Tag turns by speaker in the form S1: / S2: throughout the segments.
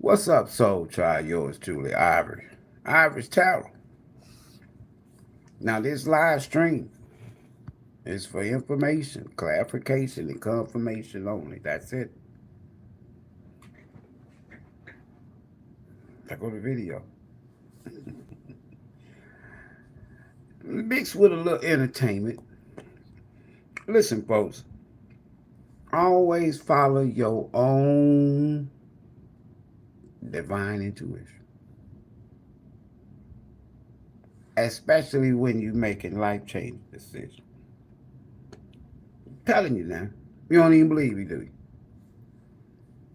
S1: What's up, Soul Child? Yours truly, Ivory. Ivory's Tarot. Now, this live stream is for information, clarification, and confirmation only. That's it. Check out the video. Mixed with a little entertainment. Listen, folks, always follow your own divine intuition, especially when you're making life changing decisions. I'm telling you now, you don't even believe me, do you?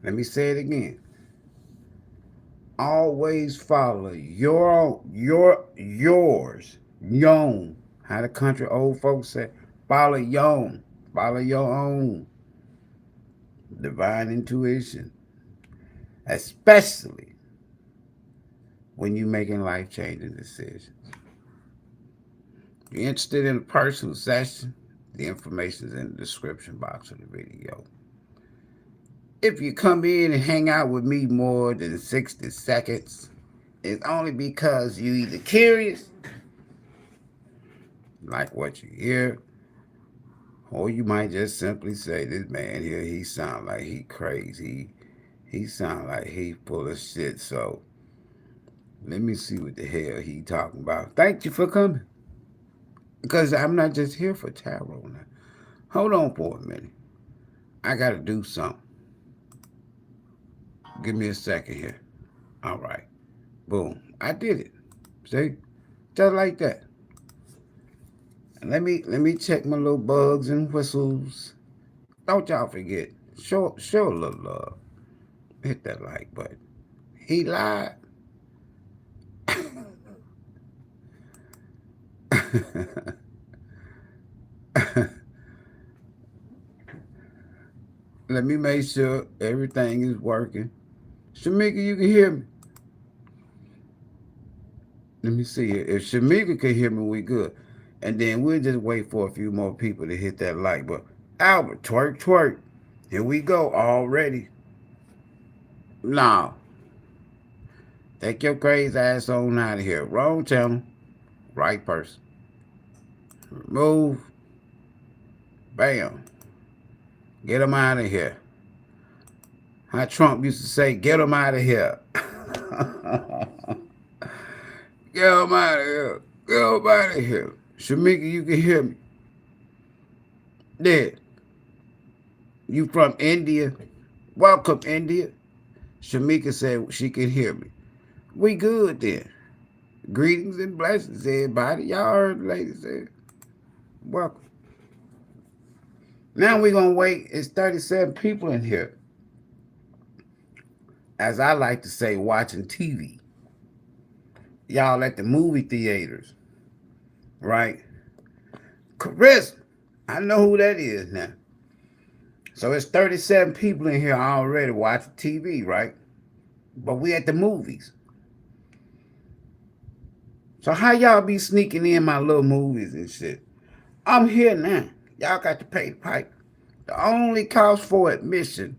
S1: Let me say it again. Always follow yours, yown. How the country old folks say, follow yown, follow your own divine intuition, especially when you're making life changing decisions. If you're interested in a personal session, the information is in the description box of the video. If you come in and hang out with me more than 60 seconds, it's only because you either curious, like what you hear, or you might just simply say, this man here, he sound like he crazy. He sound like he full of shit. So let me see what the hell he talking about. Thank you for coming. Because I'm not just here for tarot now. Hold on for a minute. I got to do something. Give me a second here. All right. Boom. I did it. See? Just like that. And let me check my little bugs and whistles. Don't y'all forget. Show a little love. Hit that like button. He lied. Let me make sure everything is working. Shamika, you can hear me. Let me see here. If Shamika can hear me, we good. And then we'll just wait for a few more people to hit that like button. Albert, twerk, twerk. Here we go already. Now, take your crazy ass on out of here. Wrong channel. Right person. Remove. Bam. Get them out of here. How Trump used to say, get them out of here. Get them out of here. Get them out of here. Shamika, you can hear me. There. You from India? Welcome, India. Shamika said she can hear me. We good then. Greetings and blessings, everybody. Y'all heard the lady say, welcome. Now we're going to wait. It's 37 people in here. As I like to say, watching TV. Y'all at the movie theaters. Right? Chris, I know who that is now. So it's 37 people in here already watching TV, right? But we at the movies. So how y'all be sneaking in my little movies and shit? I'm here now. Y'all got to pay the pipe. The only cost for admission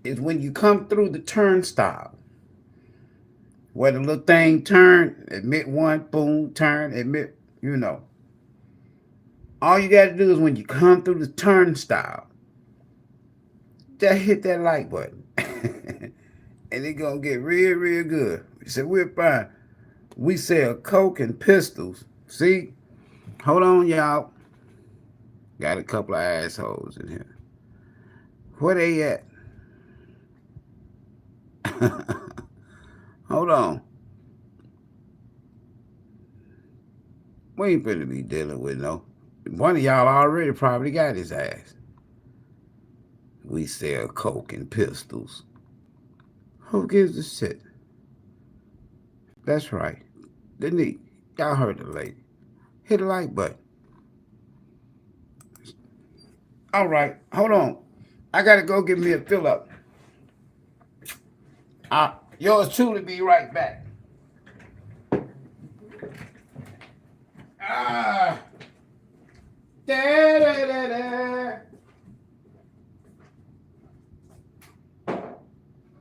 S1: is when you come through the turnstile. Where the little thing turn, admit one, boom, turn, admit, you know. All you got to do is when you come through the turnstile, just hit that like button. And it's going to get real, real good. We said, we're fine. We sell coke and pistols. See? Hold on, y'all. Got a couple of assholes in here. Where they at? Hold on. We ain't finna be dealing with no. One of y'all already probably got his ass. We sell coke and pistols. Who gives a shit? That's right. Denise, y'all heard the lady. Hit the like button. All right, hold on. I gotta go get me a fill up. Yours truly be right back. Ah, da da da da.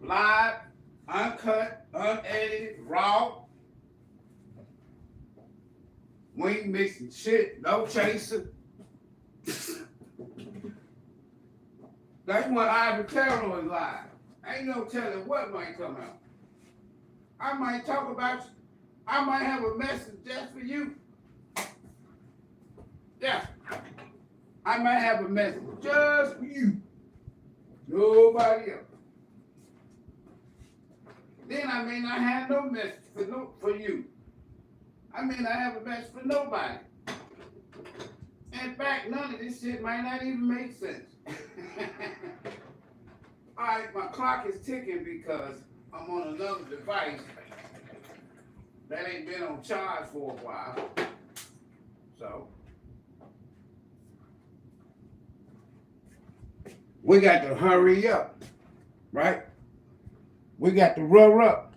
S1: live, uncut, unedited, raw. We ain't mixing shit, no chaser. That's when Ivory is live. Ain't no telling what might come out. I might talk about you. I might have a message just for you. Yeah. I might have a message just for you. Nobody else. Then I may not have no message for you. I may not have a message for nobody. In fact, none of this shit might not even make sense. All right, my clock is ticking because I'm on another device that ain't been on charge for a while. So we got to hurry up, right? We got to roll up.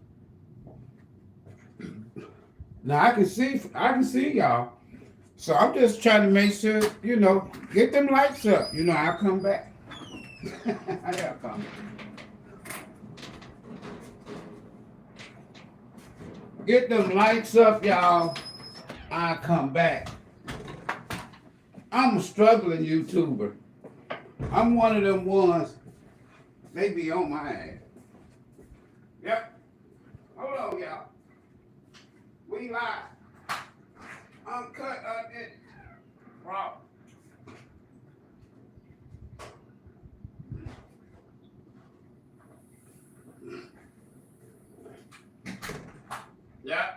S1: Now I can see y'all. So I'm just trying to make sure, get them lights up. I'll come back. I'll come. Get them lights up, y'all. I'll come back. I'm a struggling YouTuber. I'm one of them ones, they be on my ass. Yep. Hold on, y'all. We live. Uncut, unedited. Raw. Yeah.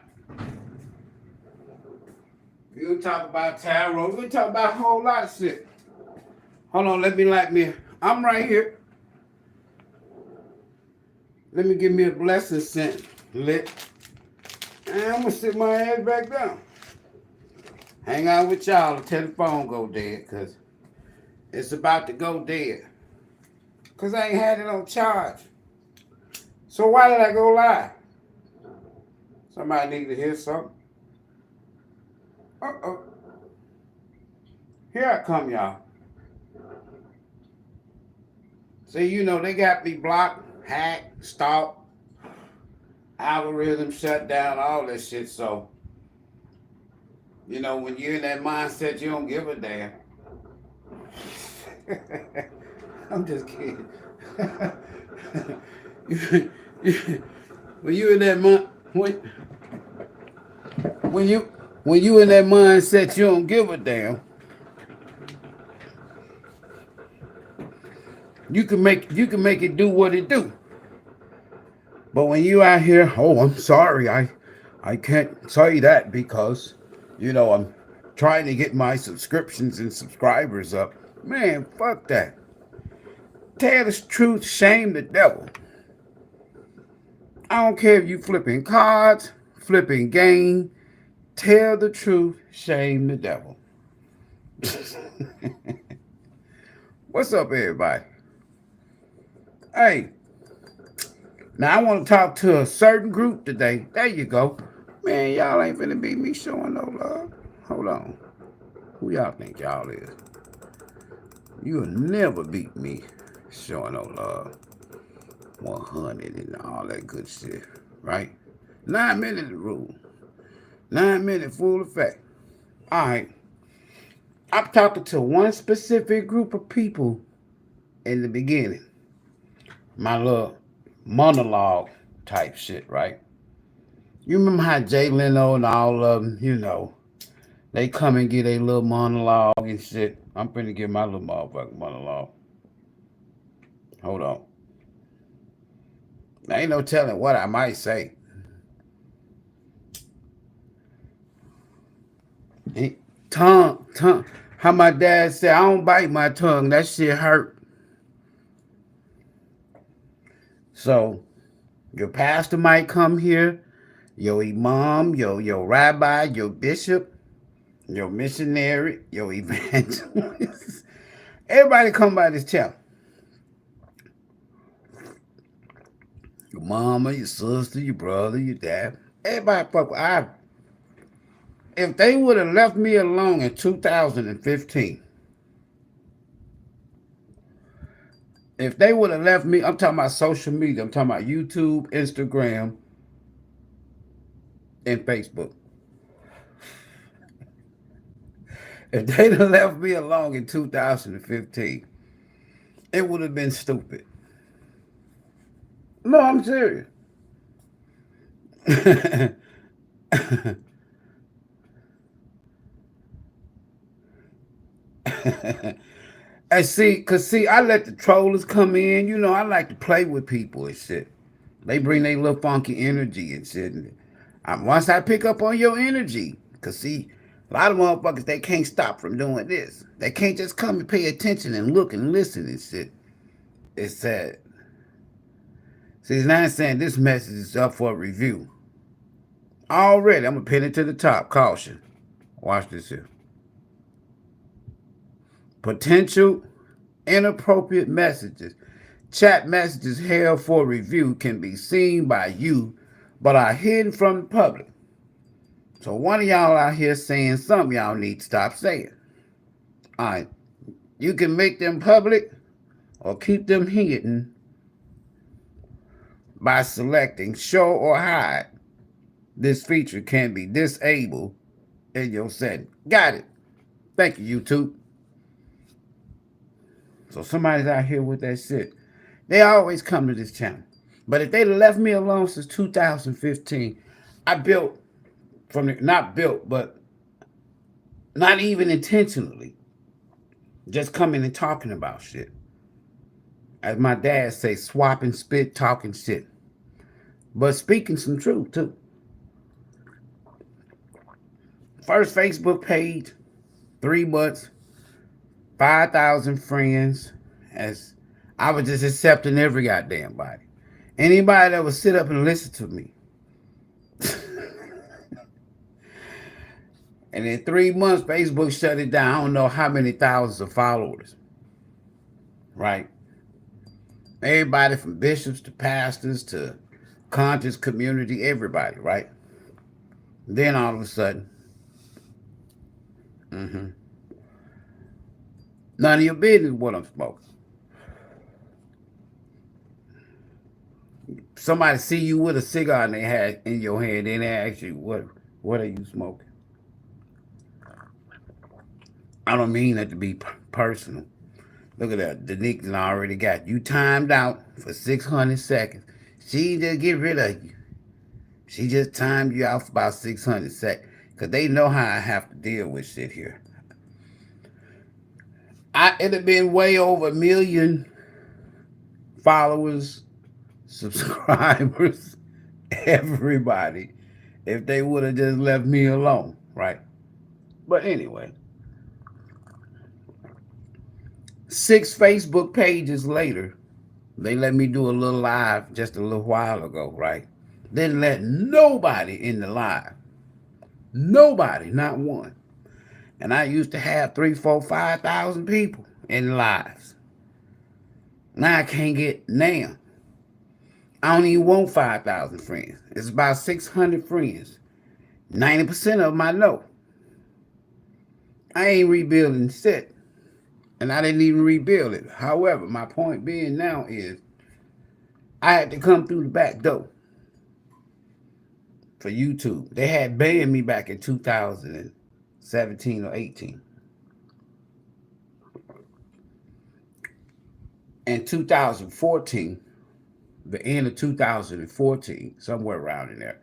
S1: We'll talk about tarot. We'll talk about a whole lot of shit. Hold on, let me light me. I'm right here. Let me give me a blessing scent lit. And I'm gonna sit my ass back down. Hang out with y'all until the phone go dead, cause it's about to go dead. Cause I ain't had it on charge. So why did I go live? Somebody need to hear something. Uh-oh. Here I come, y'all. See, they got me blocked, hacked, stalked, algorithm shut down, all that shit. So, when you're in that mindset, you don't give a damn. I'm just kidding. When you in that when you in that mindset, you don't give a damn. You can make it do what it do. But when you out here, oh, I'm sorry, I can't say that because, I'm trying to get my subscriptions and subscribers up. Man, fuck that. Tell the truth, shame the devil. I don't care if you flipping cards, flipping game. Tell the truth, shame the devil. What's up, everybody? Hey, now I want to talk to a certain group today. There you go. Man, y'all ain't finna beat me showing no love. Hold on. Who y'all think y'all is? You'll never beat me showing no love. 100 and all that good shit, right? 9 minutes rule. 9 minutes full effect. All right. I'm talking to one specific group of people in the beginning. My little monologue type shit, right? You remember how Jay Leno and all of them, they come and get a little monologue and shit. I'm finna get my little motherfucking monologue. Hold on. There ain't no telling what I might say. Tongue. How my dad said, I don't bite my tongue. That shit hurt. So, your pastor might come here, your imam, your rabbi, your bishop, your missionary, your evangelist. Everybody come by this channel. Your mama, your sister, your brother, your dad. Everybody fuck with if they would have left me alone in 2015, If they would have left me, I'm talking about social media. I'm talking about YouTube, Instagram, and Facebook. If they'd have left me alone in 2015, it would have been stupid. No, I'm serious. And see, I let the trollers come in. You know, I like to play with people and shit. They bring their little funky energy and shit. And once I pick up on your energy, cause see, a lot of motherfuckers they can't stop from doing this. They can't just come and pay attention and look and listen and shit. It's sad. See, now I'm saying this message is up for review. Already, I'm gonna pin it to the top. Caution. Watch this here. Potential inappropriate messages. Chat messages held for review can be seen by you, but are hidden from the public. So one of y'all out here saying something y'all need to stop saying. All right. You can make them public or keep them hidden by selecting show or hide. This feature can be disabled in your setting. Got it. Thank you, YouTube. So somebody's out here with that shit. They always come to this channel. But if they'd left me alone since 2015, I built from the, not built, but not even intentionally, just coming and talking about shit. As my dad say, swapping spit, talking shit. But speaking some truth too. First Facebook page, 3 months, 5,000 friends. As I was just accepting every goddamn body. Anybody that would sit up and listen to me. And in 3 months, Facebook shut it down. I don't know how many thousands of followers. Right? Everybody from bishops to pastors to conscious community, everybody, right? Then all of a sudden, none of your business what I'm smoking. Somebody see you with a cigar in their hand, in your hand, then they ask you, what are you smoking? I don't mean that to be personal. Look at that. Danique already got you timed out for 600 seconds. She just get rid of you. She just timed you out for about 600 seconds. Because they know how I have to deal with shit here. It'd have been way over 1 million followers, subscribers, everybody, if they would have just left me alone, right? But anyway, 6 Facebook pages later, they let me do a little live just a little while ago, right? Didn't let nobody in the live. Nobody, not one. And I used to have 3, 4, 5,000 people in lives. Now I can't get now. I don't even want 5,000 friends. It's about 600 friends. 90% of them I know. I ain't rebuilding shit. And I didn't even rebuild it. However, my point being now is I had to come through the back door for YouTube. They had banned me back in 2017 or 18. In 2014, the end of 2014, somewhere around in there,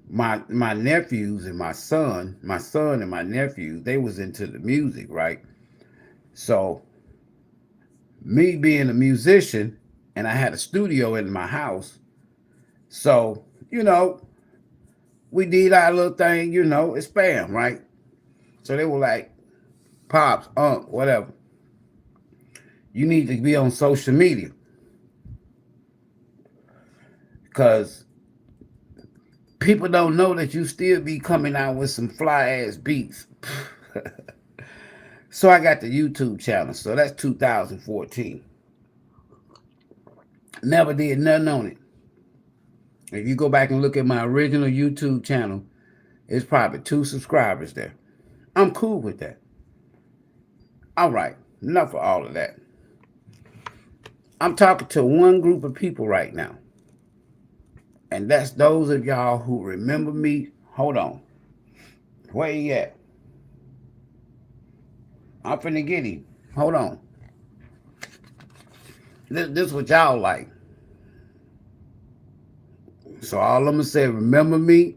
S1: my nephews and my son and my nephews, they was into the music, right? So me being a musician, and I had a studio in my house, so we did our little thing, it's spam, right? So they were like, Pops, whatever, you need to be on social media, because people don't know that you still be coming out with some fly ass beats. So I got the YouTube channel. So that's 2014. Never did nothing on it. If you go back and look at my original YouTube channel, it's probably 2 subscribers there. I'm cool with that. All right, enough of all of that. I'm talking to one group of people right now. And that's those of y'all who remember me. Hold on. Where he at? I'm finna get him. Hold on. This what y'all like. So all I'm gonna say, remember me.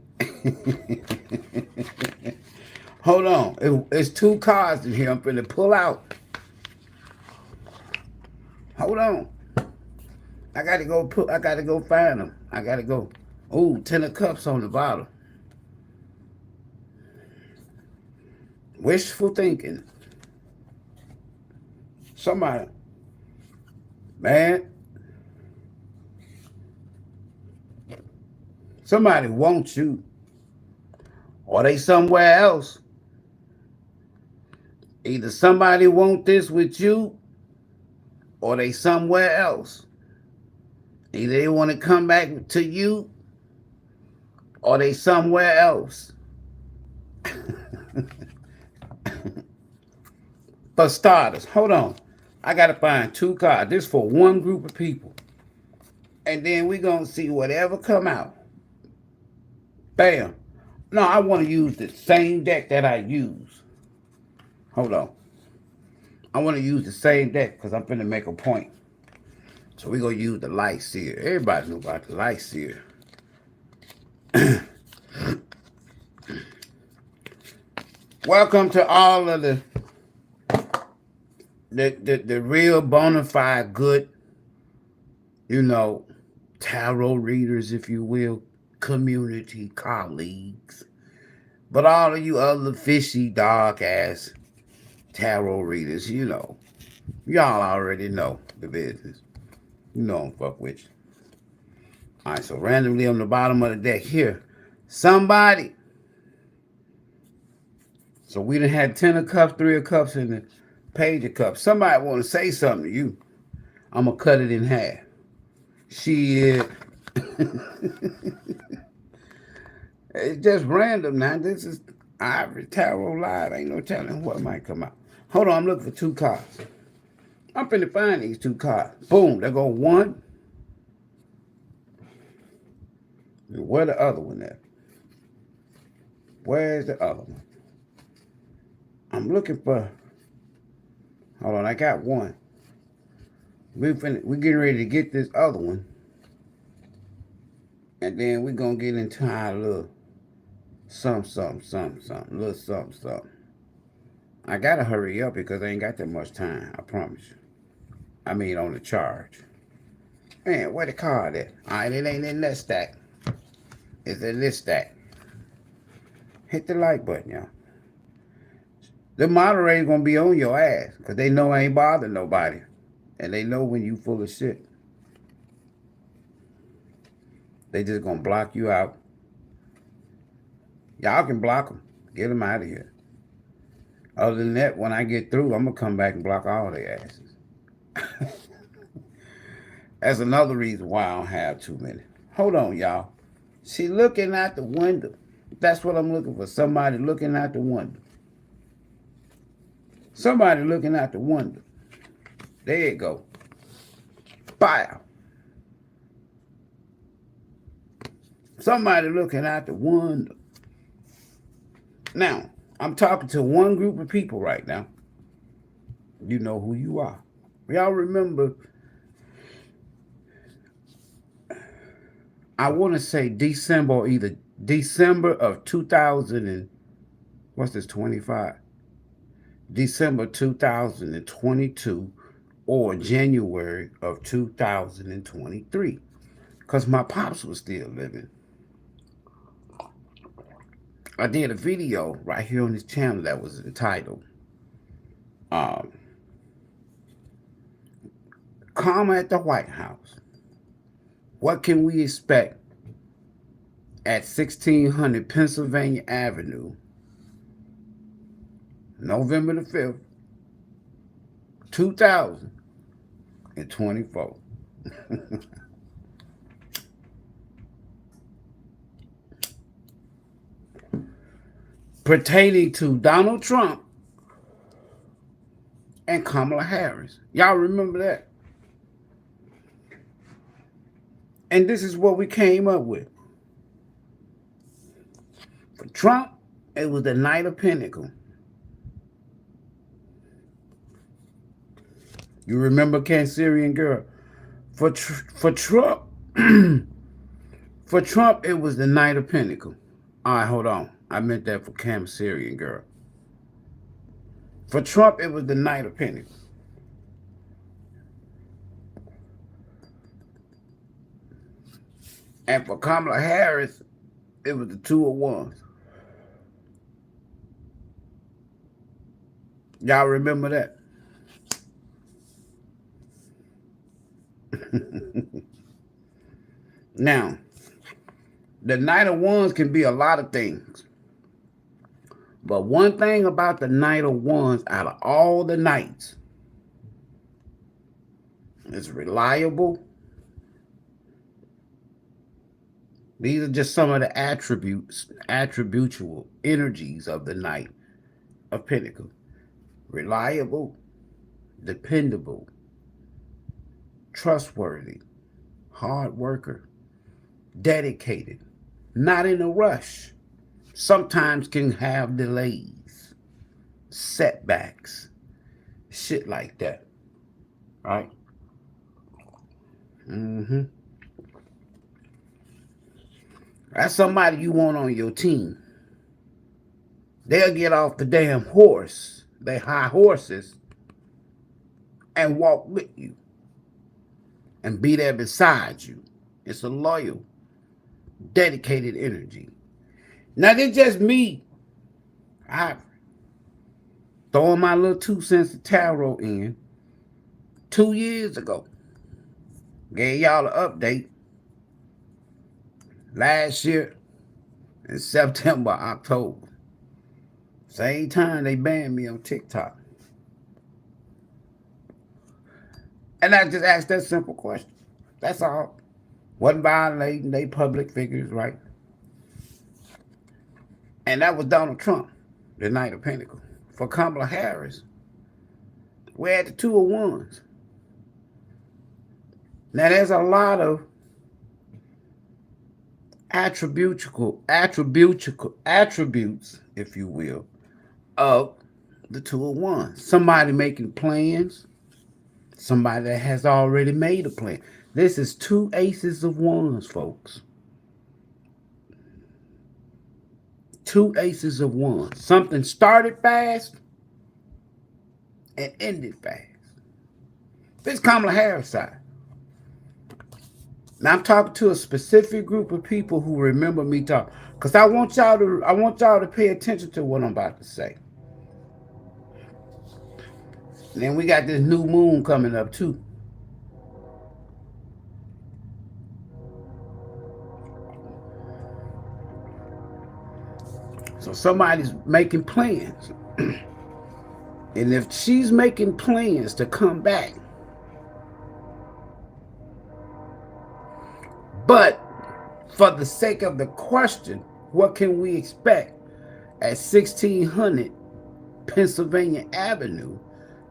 S1: Hold on. It's two cards in here. I'm finna pull out. Hold on. I gotta go put. I gotta go find them. I gotta go. Ooh, 10 of cups on the bottom. Wishful thinking. Somebody, man. Somebody wants you, or they somewhere else. Either somebody want this with you, or they somewhere else. Either they want to come back to you, or they somewhere else. For starters, hold on. I gotta find two cards. This for one group of people. And then we gonna see whatever come out. Bam. No, I want to use the same deck that I use. Hold on. I want to use the same deck because I'm finna make a point. So we gonna use the light seer. Everybody know about the light seer. Welcome to all of the real bona fide good, tarot readers, if you will, community colleagues. But all of you other fishy, dark ass tarot readers, y'all already know the business. You know I'm fuck with you. All right, so randomly on the bottom of the deck here, somebody. So we done had 10 of cups, 3 of cups, and the page of cups. Somebody want to say something to you. I'm going to cut it in half. Shit. It's just random now. This is Ivory Tarot Live. Ain't no telling what might come out. Hold on, I'm looking for 2 cards. I'm finna find these 2 cards. Boom, there go one. Where the other one at? Where's the other one? I'm looking for. Hold on, I got one. We're getting ready to get this other one. And then we're going to get into our little something, little something. I got to hurry up because I ain't got that much time, I promise you. I mean, on the charge. Man, where the card at? All right, it ain't in that stack. It's in this stack. Hit the like button, y'all. The moderator's going to be on your ass because they know I ain't bothering nobody. And they know when you full of shit. They just going to block you out. Y'all can block them. Get them out of here. Other than that, when I get through, I'm going to come back and block all their asses. That's another reason why I don't have too many. Hold on, y'all. She looking out the window. That's what I'm looking for. Somebody looking out the window. Somebody looking out the window. There you go. Fire. Somebody looking out the window. Now, I'm talking to one group of people right now. You know who you are. Y'all remember, I want to say December or either December of 2000 and, what's this, 25? December 2022 or January of 2023. Because my pops was still living. I did a video right here on this channel that was entitled Karma at the White House. What can we expect at 1600 Pennsylvania Avenue, November the 5th, 2024? Pertaining to Donald Trump and Kamala Harris. Y'all remember that? And this is what we came up with. For Trump, it was the Knight of Pentacles. You remember Cancerian girl? For Trump, for Trump, it was the Knight of Pentacles. All right, hold on. I meant that for Cancerian girl. For Trump, it was the Knight of Pentacles. And for Kamala Harris, it was the Two of Wands. Y'all remember that? Now, the Knight of Wands can be a lot of things. But one thing about the Knight of Wands, out of all the knights, it's reliable. These are just some of the attributable energies of the Knight of Pentacles. Reliable, dependable, trustworthy, hard worker, dedicated, not in a rush. Sometimes can have delays, setbacks, shit like that. Right? Mm-hmm. That's somebody you want on your team. They'll get off the damn horse, they high horses, and walk with you and be there beside you. It's a loyal, dedicated energy. Now, this just me, Ivory, throwing my little 2 cents of tarot in 2 years ago. Gave y'all an update last year in September, October. Same time they banned me on TikTok. And I just asked that simple question. That's all. Wasn't violating they public figures, right? And that was Donald Trump, the Knight of Pentacles. For Kamala Harris, we're at the Two of Wands. Now there's a lot of attributes, if you will, of the Two of Wands. Somebody making plans, somebody that has already made a plan. This is two aces of wands, folks. Two aces of wands. Something started fast and ended fast. This is Kamala Harris side. Now I'm talking to a specific group of people who remember me talking, because I want y'all to pay attention to what I'm about to say. And then we got this new moon coming up too. So somebody's making plans. And if she's making plans to come back, but for the sake of the question, what can we expect at 1600 Pennsylvania Avenue,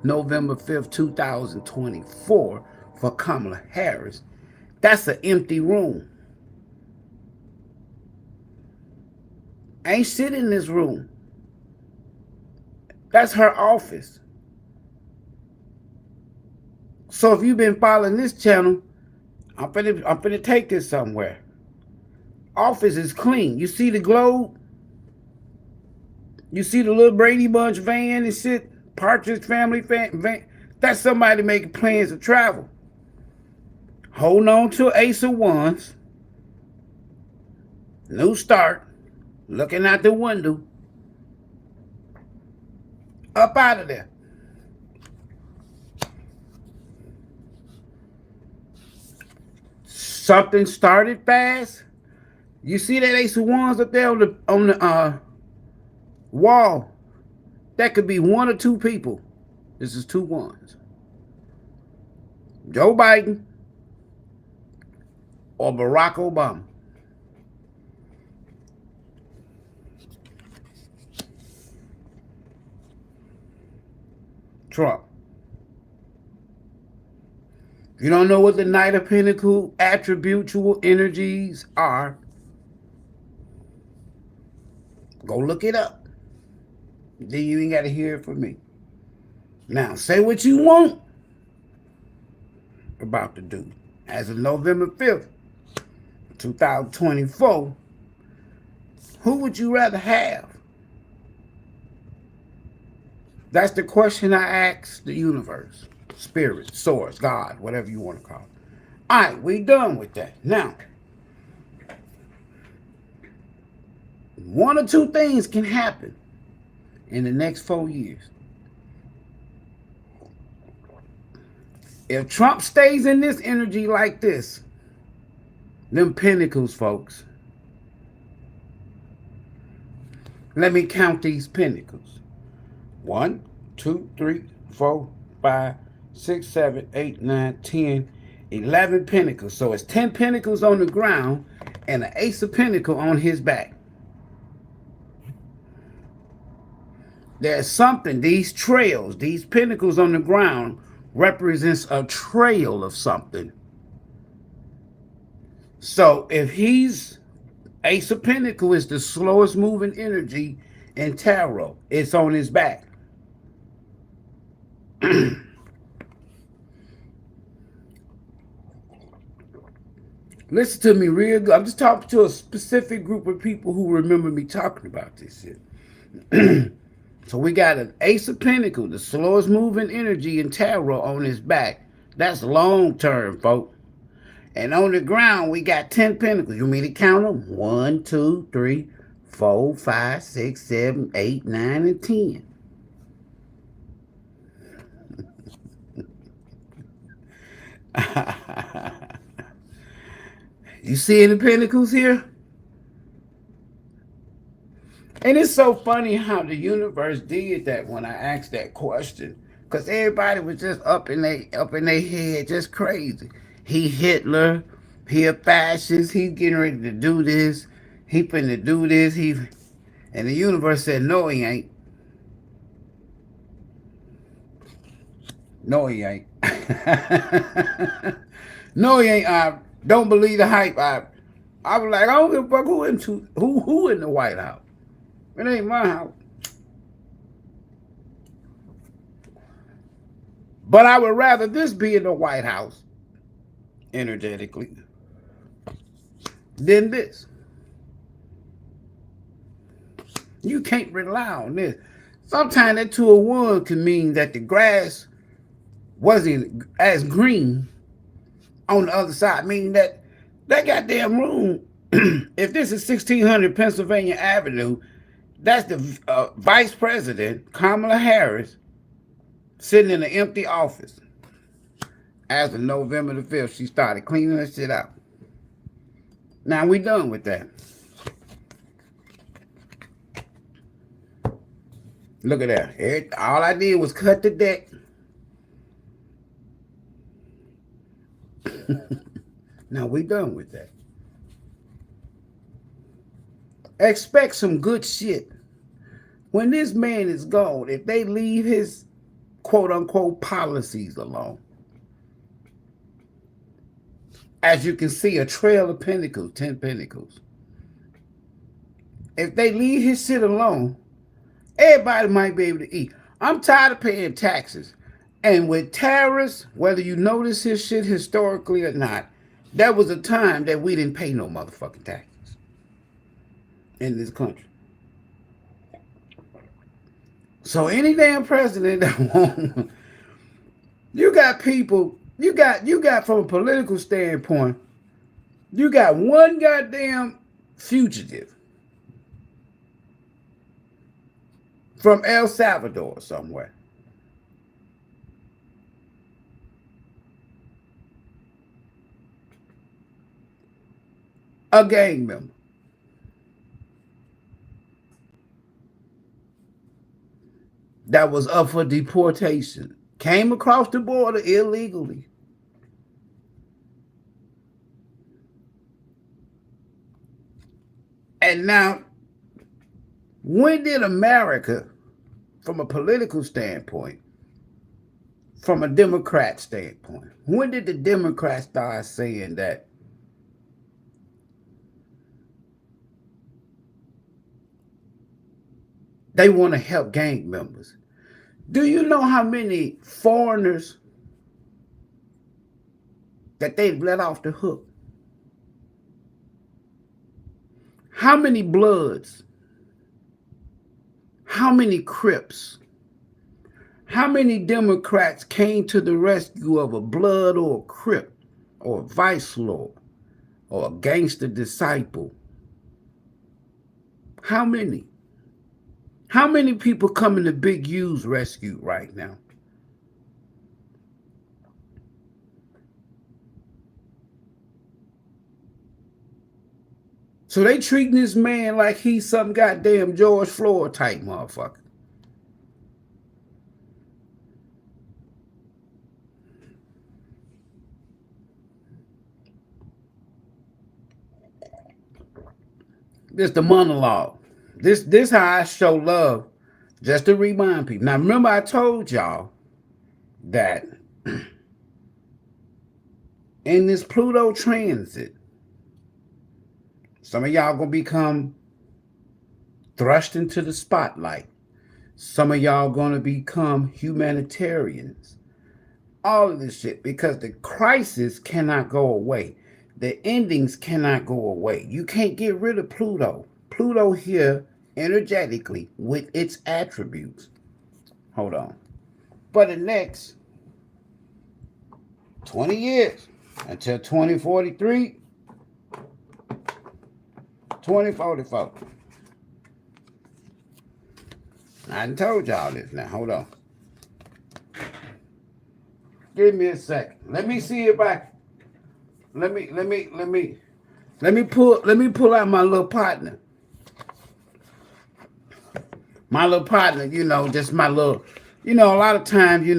S1: November 5th, 2024, for Kamala Harris? That's an empty room. Ain't shit in this room. That's her office. So if you've been following this channel, I'm finna take this somewhere. Office is clean. You see the globe? You see the little Brady Bunch van and shit? Partridge Family van? That's somebody making plans to travel. Holding on to Ace of Wands. New start. Looking out the window. Up out of there. Something started fast. You see that Ace of Wands up there on the wall? That could be one or two people. This is two wands. Joe Biden or Barack Obama. Trump. You don't know what the Knight of Pentacles attributable energies are, go look it up. Then you ain't got to hear it from me. Now, say what you want about the dude. As of November 5th, 2024, who would you rather have? That's the question I ask the universe, spirit, source, God, whatever you want to call it. All right, we done with that. Now, one or two things can happen in the next 4 years. If Trump stays in this energy like this, them pentacles, folks. Let me count these pentacles. 1, 2, 3, 4, 5, 6, 7, 8, 9, 10, 11 pentacles. So it's 10 pentacles on the ground and an ace of pentacles on his back. There's something, these trails, these pentacles on the ground represents a trail of something. So if he's Ace of Pentacles is the slowest moving energy in tarot. It's on his back. Listen to me real good. I'm just talking to a specific group of people who remember me talking about this shit. So we got an Ace of Pentacles, the slowest moving energy in tarot on his back. That's long term, folks. And on the ground, we got 10 pentacles. You want me to count them? 1, 2, 3, 4, 5, 6, 7, 8, 9, and 10. You see the pentacles here? And it's so funny how the universe did that when I asked that question. Because everybody was just up in their head, just crazy. He Hitler, he a fascist, he getting ready to do this, he finna do this, and the universe said, no, he ain't. No, he ain't. No, he ain't. I don't believe the hype. I was like, I don't give a fuck who in the White House. It ain't my house. But I would rather this be in the White House, energetically, than this. You can't rely on this. Sometimes that 2 of 1 can mean that the grass wasn't as green on the other side, meaning that goddamn room, if this is 1600 Pennsylvania Avenue, that's the vice president, Kamala Harris, sitting in an empty office. As of November the 5th, she started cleaning that shit out. Now we done with that. Look at that. All I did was cut the deck. Now we done with that. Expect some good shit. When this man is gone, if they leave his quote unquote policies alone, as you can see, a trail of pentacles, 10 pentacles. If they leave his shit alone, everybody might be able to eat. I'm tired of paying taxes. And with tariffs, whether you notice his shit historically or not, there was a time that we didn't pay no motherfucking taxes in this country. So any damn president that won't, you got people, you got from a political standpoint, you got one goddamn fugitive from El Salvador somewhere. A gang member. That was up for deportation. Came across the border illegally. And now, when did America, from a political standpoint, from a Democrat standpoint. When did the Democrats start saying that they want to help gang members? Do you know how many foreigners that they've let off the hook? How many Bloods? How many Crips? How many Democrats came to the rescue of a Blood or a Crip or a Vice Lord or a gangster disciple? How many? How many people coming to Big U's rescue right now? So they treating this man like he's some goddamn George Floyd type motherfucker. This the monologue. This how I show love. Just to remind people. Now remember I told y'all that in this Pluto transit, some of y'all gonna become thrust into the spotlight. Some of y'all gonna become humanitarians. All of this shit because the crisis cannot go away. The endings cannot go away. You can't get rid of Pluto. Pluto here energetically with its attributes. Hold on. For the next 20 years until 2043, 2044. I done told y'all this now. Hold on. Give me a second. Let me see if I let me pull out my little partner. My little partner, just my little a lot of times, when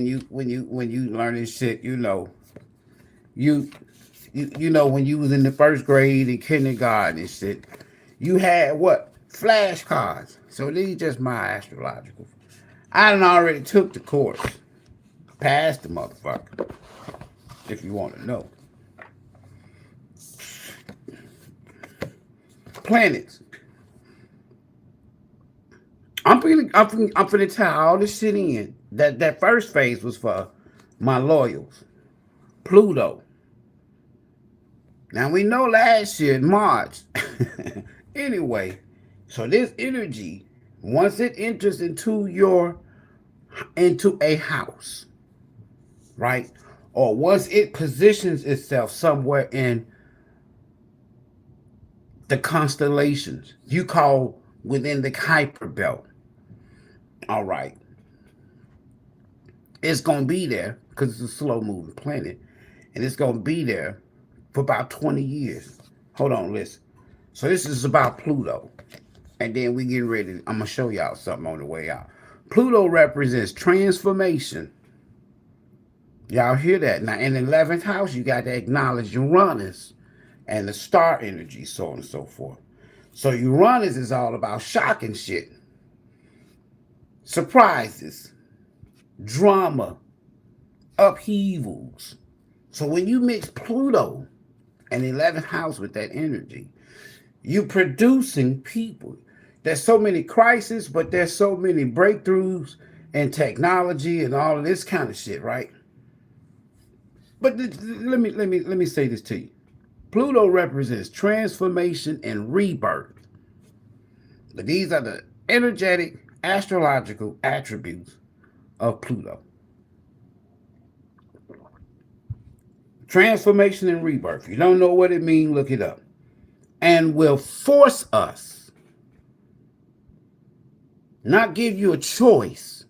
S1: you learn this shit, you when you was in the first grade in kindergarten and shit, you had what? Flashcards. So these just my astrological. I done already took the course. Passed the motherfucker. If you want to know. Planets. I'm finna tie all this shit in. That first phase was for my loyals. Pluto. Now we know last year in March. Anyway, so this energy, once it enters into a house, right? Or once it positions itself somewhere in the constellations, you call within the Kuiper belt. All right. It's going to be there because it's a slow moving planet. And it's going to be there for about 20 years. Hold on, listen. So this is about Pluto. And then we get ready. I'm going to show y'all something on the way out. Pluto represents transformation. Y'all hear that? Now, in the 11th house, you got to acknowledge Uranus and the star energy, so on and so forth. So Uranus is all about shocking shit, surprises, drama, upheavals. So when you mix Pluto and the 11th house with that energy, you're producing people. There's so many crises, but there's so many breakthroughs and technology and all of this kind of shit, right? But let me say this to you. Pluto represents transformation and rebirth. But these are the energetic astrological attributes of Pluto. Transformation and rebirth. If you don't know what it means, look it up. And will force us, not give you a choice,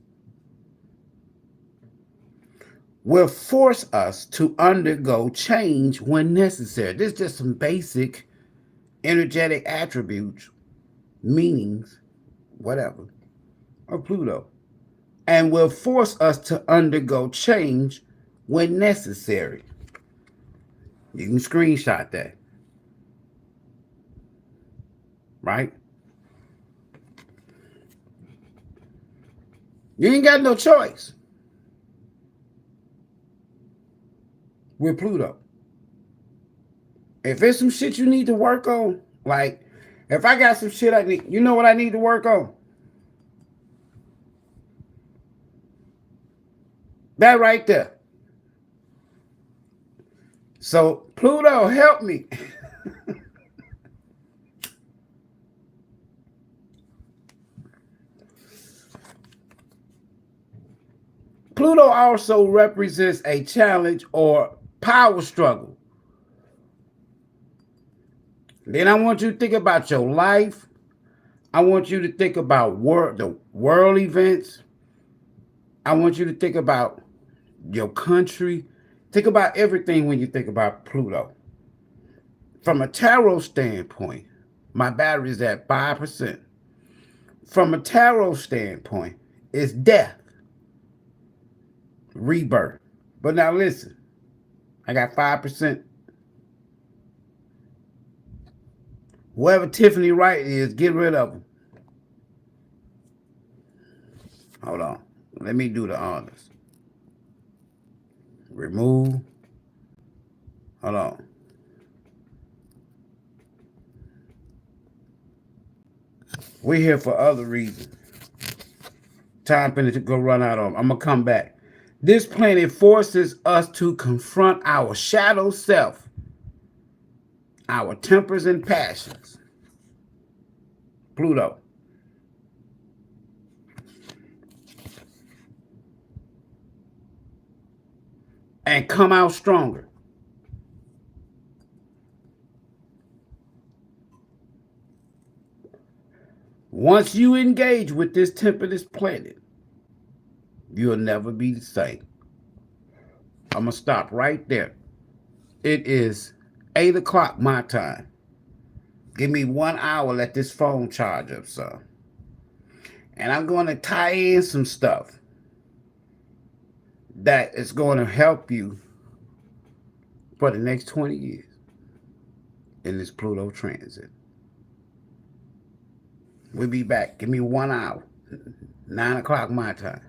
S1: will force us to undergo change when necessary. This is just some basic energetic attributes, meanings, whatever, of Pluto. And will force us to undergo change when necessary. You can screenshot that. Right? You ain't got no choice with Pluto. If it's some shit you need to work on, like if I got some shit I need, you know what I need to work on? That right there. So Pluto, help me. Pluto also represents a challenge or power struggle. Then I want you to think about your life. I want you to think about the world events. I want you to think about your country. Think about everything when you think about Pluto. From a tarot standpoint, my battery is at 5%. From a tarot standpoint, it's death, rebirth. But now listen, I got 5%. Whoever Tiffany Wright is, get rid of them. Hold on. Let me do the honors. Remove. Hold on. We're here for other reasons. Time for it to go run out on. I'm going to come back. This planet forces us to confront our shadow self, our tempers and passions. Pluto. And come out stronger. Once you engage with this temperate planet, you'll never be the same. I'm going to stop right there. It is 8 o'clock my time. Give me 1 hour, let this phone charge up some. And I'm going to tie in some stuff that is going to help you for the next 20 years in this Pluto transit. We'll be back. Give me 1 hour. 9 o'clock my time.